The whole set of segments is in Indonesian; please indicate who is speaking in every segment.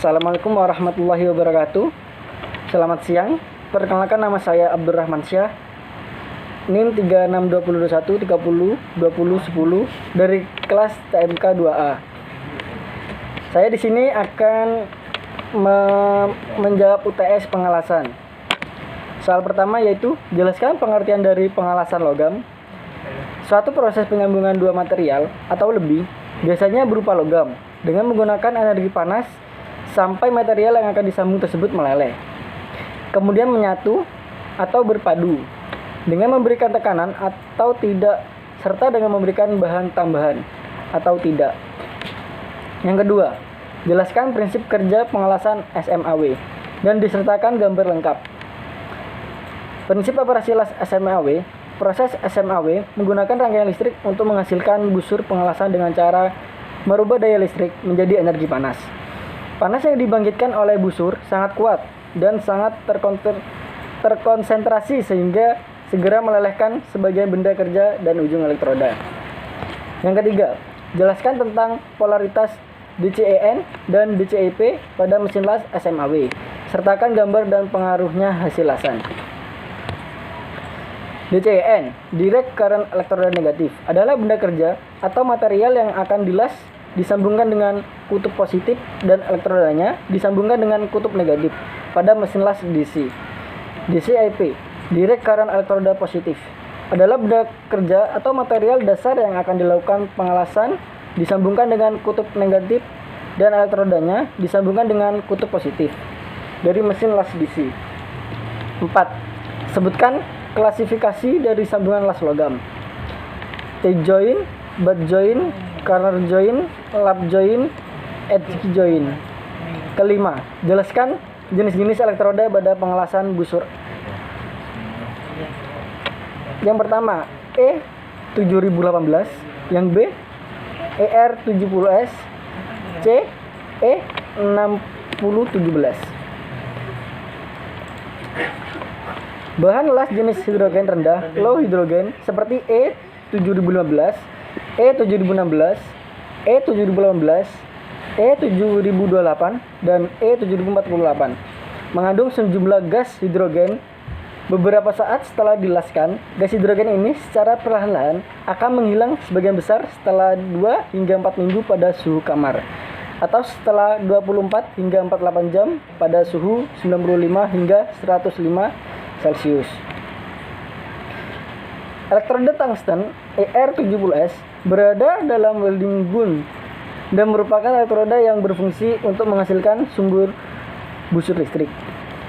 Speaker 1: Assalamualaikum warahmatullahi wabarakatuh. Selamat siang. Perkenalkan, nama saya Abdurrahman Syah. NIM 362021302010 dari kelas TMK 2A. Saya di sini akan menjawab UTS pengalasan. Soal pertama yaitu jelaskan pengertian dari pengalasan logam. Suatu proses penyambungan dua material atau lebih biasanya berupa logam dengan menggunakan energi panas sampai material yang akan disambung tersebut meleleh, kemudian menyatu atau berpadu dengan memberikan tekanan atau tidak, serta dengan memberikan bahan tambahan atau tidak. Yang kedua, jelaskan prinsip kerja pengelasan SMAW dan disertakan gambar lengkap. Prinsip operasi las SMAW. Proses SMAW menggunakan rangkaian listrik untuk menghasilkan busur pengelasan dengan cara merubah daya listrik menjadi energi panas. Panas yang dibangkitkan oleh busur sangat kuat dan sangat terkonsentrasi sehingga segera melelehkan sebagian benda kerja dan ujung elektroda. Yang ketiga, jelaskan tentang polaritas DCEN dan DCEP pada mesin las SMAW. Sertakan gambar dan pengaruhnya hasil lasan. DCEN, direct current elektroda negatif, adalah benda kerja atau material yang akan dilas disambungkan dengan kutub positif dan elektrodanya disambungkan dengan kutub negatif pada mesin las DC. DCEP, direct current elektroda positif, adalah benda kerja atau material dasar yang akan dilakukan pengelasan disambungkan dengan kutub negatif dan elektrodanya disambungkan dengan kutub positif dari mesin las DC. 4. Sebutkan klasifikasi dari sambungan las logam. T-joint, butt joint, corner joint, lap joint, edge joint. Kelima, jelaskan jenis-jenis elektroda pada pengelasan busur. Yang pertama, E7018, yang B ER70S, C E6017. Bahan las jenis hidrogen rendah, low hidrogen, seperti E7015, E7016, E7018, E7028, dan E7048 mengandung sejumlah gas hidrogen. Beberapa saat setelah dilaskan, gas hidrogen ini secara perlahan-lahan akan menghilang sebagian besar setelah 2 hingga 4 minggu pada suhu kamar, atau setelah 24 hingga 48 jam pada suhu 95 hingga 105 Celcius. Elektroda tungsten ER70S berada dalam welding gun dan merupakan elektroda yang berfungsi untuk menghasilkan sumber busur listrik,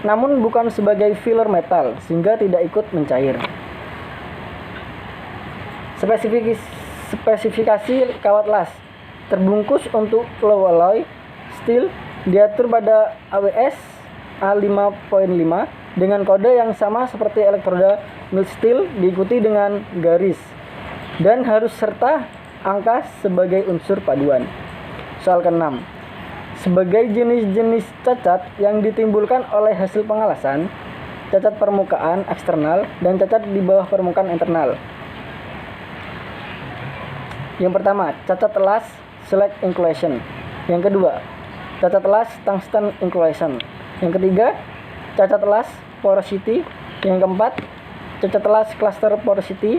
Speaker 1: namun bukan sebagai filler metal sehingga tidak ikut mencair. Spesifikasi kawat las terbungkus untuk low alloy steel diatur pada AWS A5.5 dengan kode yang sama seperti elektroda mild steel, diikuti dengan garis dan harus serta angka sebagai unsur paduan. Soal ke-6. Sebagai jenis-jenis cacat yang ditimbulkan oleh hasil pengelasan, cacat permukaan eksternal dan cacat di bawah permukaan internal. Yang pertama, cacat las slag inclusion. Yang kedua, cacat las tungsten inclusion. Yang ketiga, cacat las porosity. Yang keempat, cacat las cluster porosity.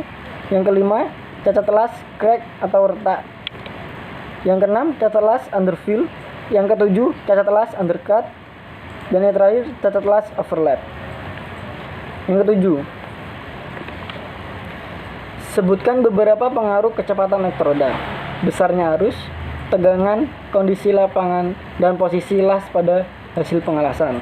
Speaker 1: Yang kelima, cacat las crack atau retak. Yang keenam, cacat las underfill. Yang ketujuh, cacat las undercut. Dan yang terakhir, cacat las overlap. Yang ketujuh, sebutkan beberapa pengaruh kecepatan elektroda, besarnya arus, tegangan, kondisi lapangan, dan posisi las pada hasil pengelasan.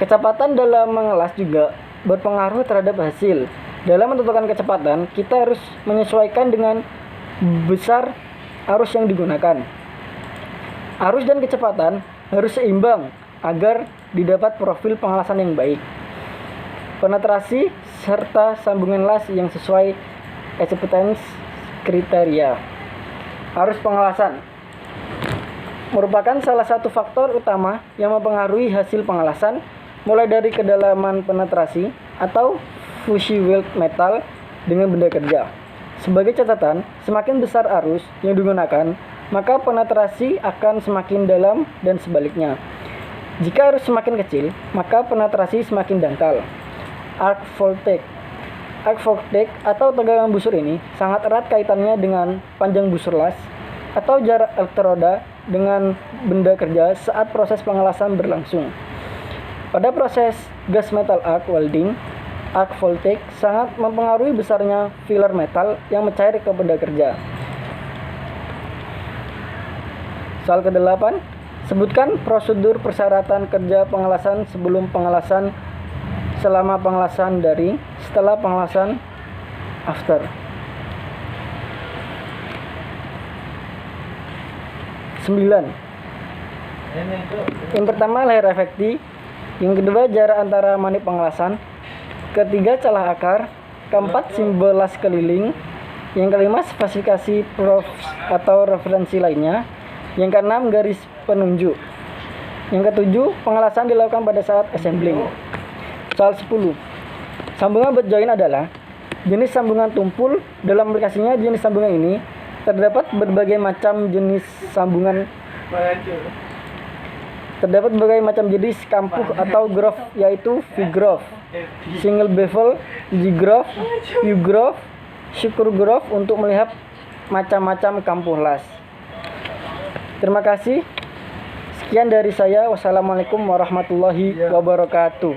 Speaker 1: Kecepatan dalam mengelas juga berpengaruh terhadap hasil. Dalam menentukan kecepatan, kita harus menyesuaikan dengan besar arus yang digunakan. Arus dan kecepatan harus seimbang agar didapat profil pengelasan yang baik. Penetrasi serta sambungan las yang sesuai acceptance kriteria. Arus pengelasan merupakan salah satu faktor utama yang mempengaruhi hasil pengelasan, mulai dari kedalaman penetrasi atau fusi weld metal dengan benda kerja. Sebagai catatan, semakin besar arus yang digunakan, maka penetrasi akan semakin dalam dan sebaliknya. Jika arus semakin kecil, maka penetrasi semakin dangkal. Arc voltage atau tegangan busur ini sangat erat kaitannya dengan panjang busur las atau jarak elektroda dengan benda kerja saat proses pengelasan berlangsung. Pada proses gas metal arc welding, arc voltage sangat mempengaruhi besarnya filler metal yang mencair ke benda kerja. Soal ke-8, sebutkan prosedur persyaratan kerja pengelasan sebelum pengelasan, selama pengelasan, dari, setelah pengelasan, after. 9. Yang pertama layer efektif, yang kedua jarak antara manip pengelasan, ketiga celah akar, keempat simbol las keliling, yang kelima spesifikasi prof atau referensi lainnya, yang keenam garis penunjuk, yang ketujuh pengelasan dilakukan pada saat assembling. Soal 10. Sambungan butt joint adalah jenis sambungan tumpul. Dalam aplikasinya jenis sambungan ini terdapat berbagai macam jenis sambungan. Terdapat berbagai macam jenis kampuh atau groove, yaitu V-groove, single bevel, G-groove, U-groove, screw groove untuk melihat macam-macam kampuh las. Terima kasih. Sekian dari saya. Wassalamualaikum warahmatullahi wabarakatuh.